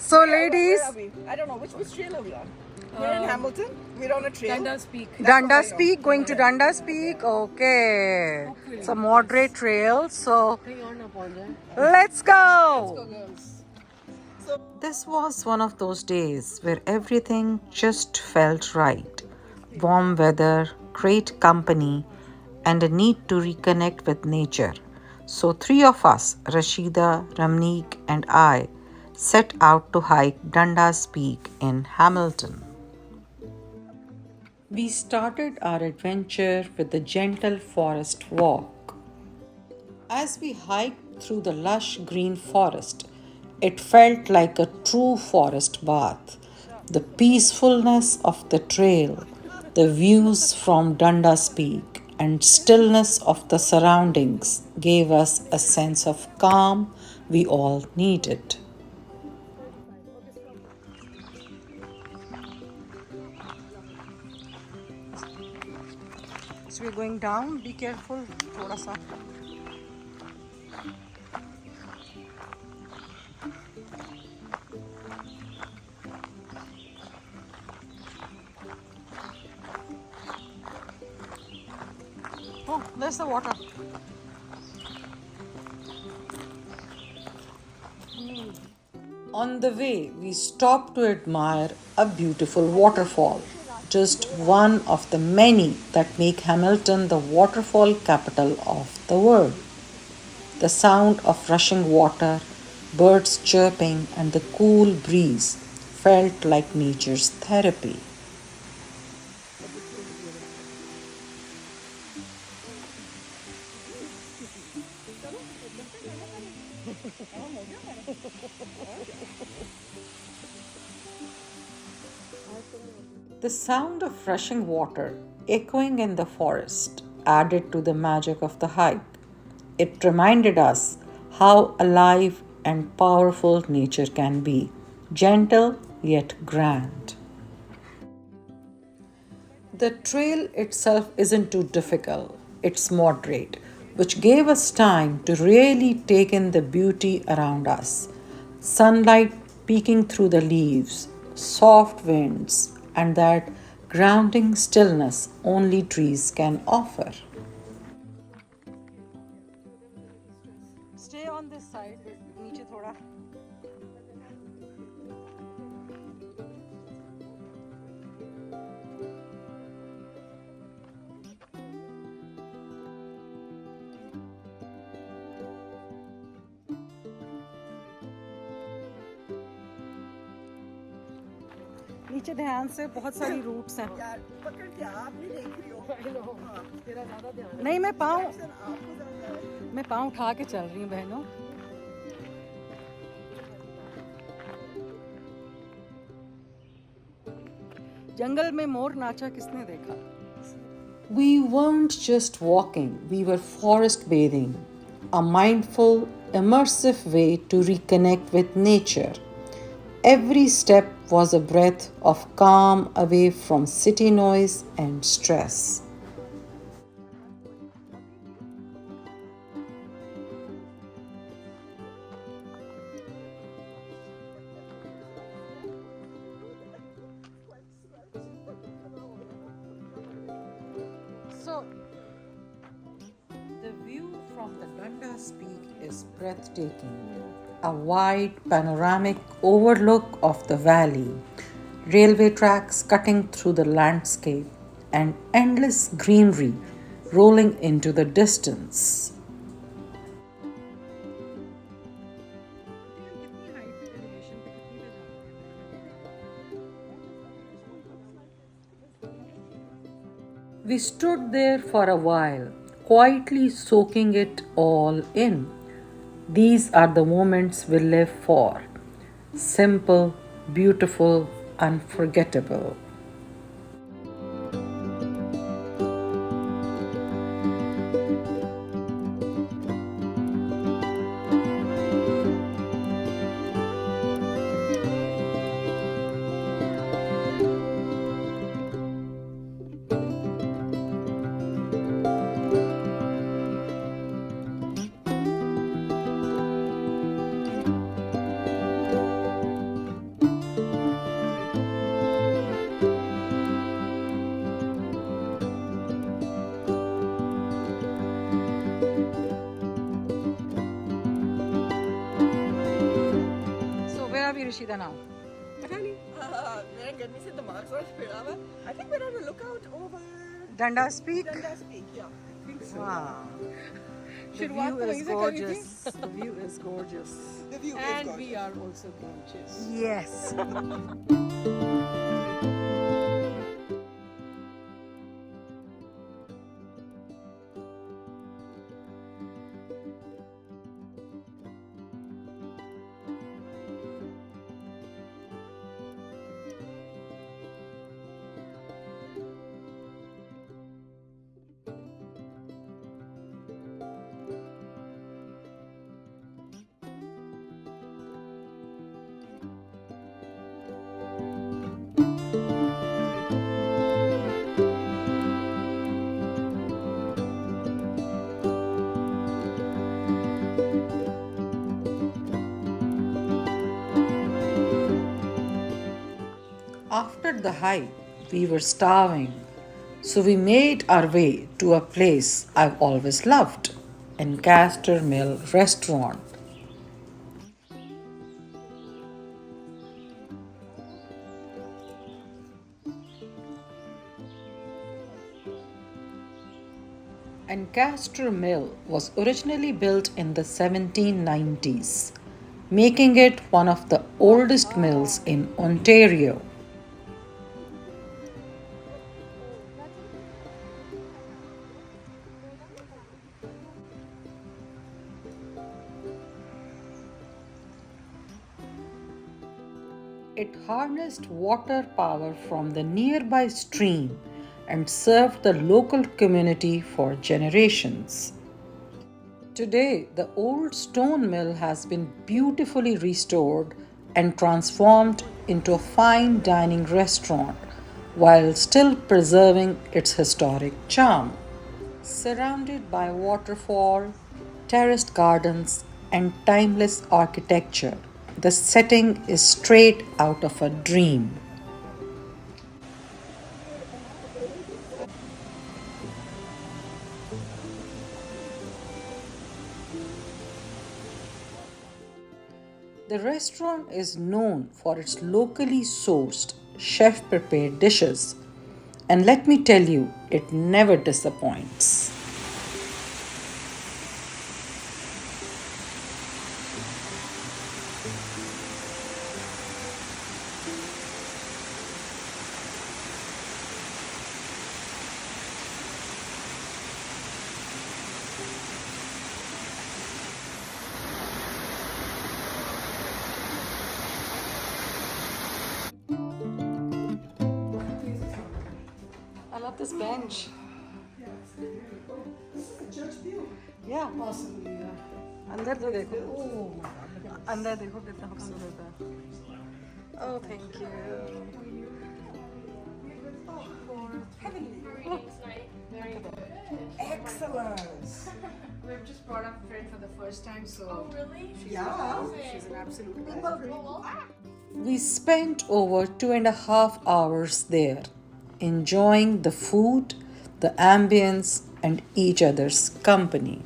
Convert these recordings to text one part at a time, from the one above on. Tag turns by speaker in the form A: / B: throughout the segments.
A: So,
B: Where
A: ladies,
B: are we? I don't know. Which trail are we on? We're in Hamilton. We're on a trail.
C: Dundas Peak.
A: Dundas Peak, going to Dundas Peak. Okay. It's a moderate trail. So, let's go.
B: Girls.
A: This was one of those days where everything just felt right. Warm weather, great company, and a need to reconnect with nature. So, three of us, Rashida, Ramneek, and I, set out to hike Dundas Peak in Hamilton. We started our adventure with a gentle forest walk. As we hiked through the lush green forest, it felt like a true forest bath. The peacefulness of the trail, the views from Dundas Peak, and stillness of the surroundings gave us a sense of calm we all needed. So we're going down. Be careful. थोड़ा सा. Oh, there's the water. On the way, we stopped to admire a beautiful waterfall, just one of the many that make Hamilton the waterfall capital of the world. The sound of rushing water, birds chirping, and the cool breeze felt like nature's therapy. The sound of rushing water echoing in the forest added to the magic of the hike. It reminded us how alive and powerful nature can be, gentle yet grand. The trail itself isn't too difficult, it's moderate, which gave us time to really take in the beauty around us. Sunlight peeking through the leaves, soft winds, and that grounding stillness only trees can offer. Stay on this side, नीचे थोड़ा. नीचे ध्यान से, बहुत सारी roots हैं.
B: यार पकड़ के आप नहीं देख रही हो. तेरा ज्यादा ध्यान.
A: नहीं, मैं पाँव
B: आपको ज्यादा.
A: मैं पाँव उठा के चल रही हूँ बहनों. जंगल में मोर नाचा किसने देखा? We weren't just walking, we were forest bathing, a mindful, immersive way to reconnect with nature. Every step was a breath of calm away from city noise and stress. So, the view from the Dundas Peak is breathtaking. A wide panoramic overlook of the valley, railway tracks cutting through the landscape, and endless greenery rolling into the distance. We stood there for a while, quietly soaking it all in. These are the moments we live for. Simple, beautiful, unforgettable. where are we, Rashida, now?
B: पता नहीं मेरा गर्मी से दिमाग थोड़ा फिरा हुआ I think we're on a lookout over
A: Dundas Peak?
B: Dundas Peak, yeah. I think so.
A: Wow. The
B: शुरुआत
A: view
B: तो
A: is
B: वहीं से करी थी.
A: gorgeous. The view is gorgeous.
B: The view is
C: And
B: gorgeous.
C: we are also gorgeous.
A: Yes. After the hike, we were starving, so we made our way to a place I've always loved, Ancaster Mill restaurant. Ancaster Mill was originally built in the 1790s, making it one of the oldest mills in Ontario. It harnessed water power from the nearby stream and served the local community for generations. Today, the old stone mill has been beautifully restored and transformed into a fine dining restaurant while still preserving its historic charm. Surrounded by waterfall, terraced gardens, and timeless architecture, the setting is straight out of a dream. The restaurant is known for its locally sourced, chef prepared dishes. And let me tell you, it never disappoints. I love this bench. Yeah.
C: Possibly, yeah.
A: अंदर तो देखो अंदर देखो कितना खूबसूरत है. Oh, thank you.
B: Excellent.
C: We've just brought up a friend for the first time, so
B: Really?
C: yeah, she's an absolute pleasure.
A: We spent over 2.5 hours there, enjoying the food, the ambience, and each other's company.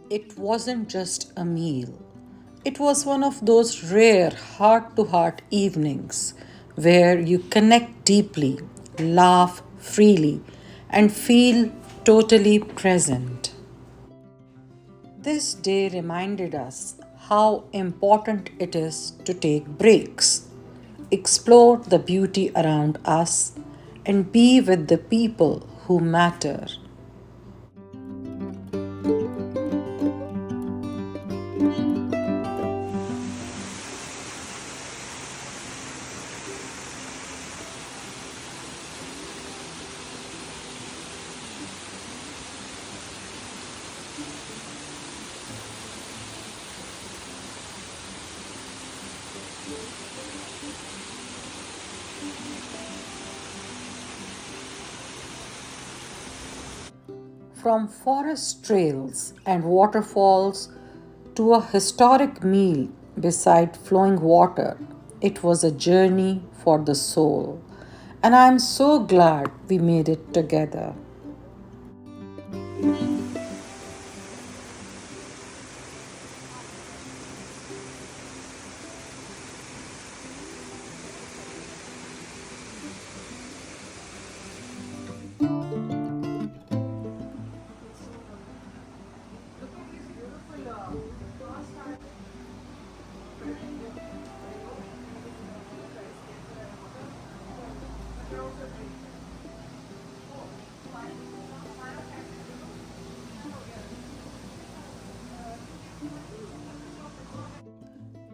A: It wasn't just a meal. It was one of those rare heart to heart evenings where you connect deeply, laugh freely, and feel totally present. This day reminded us how important it is to take breaks, explore the beauty around us, and be with the people who matter. From forest trails and waterfalls to a historic meal beside flowing water, it was a journey for the soul. And I'm so glad we made it together.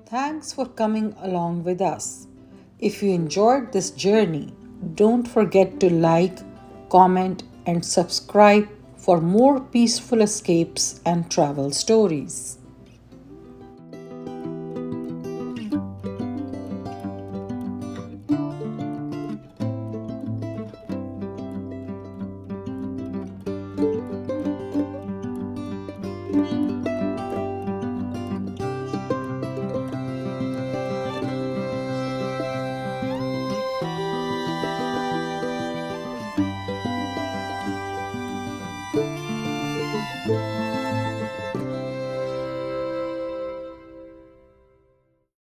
A: Thanks for coming along with us. If you enjoyed this journey, don't forget to like, comment, and subscribe for more peaceful escapes and travel stories.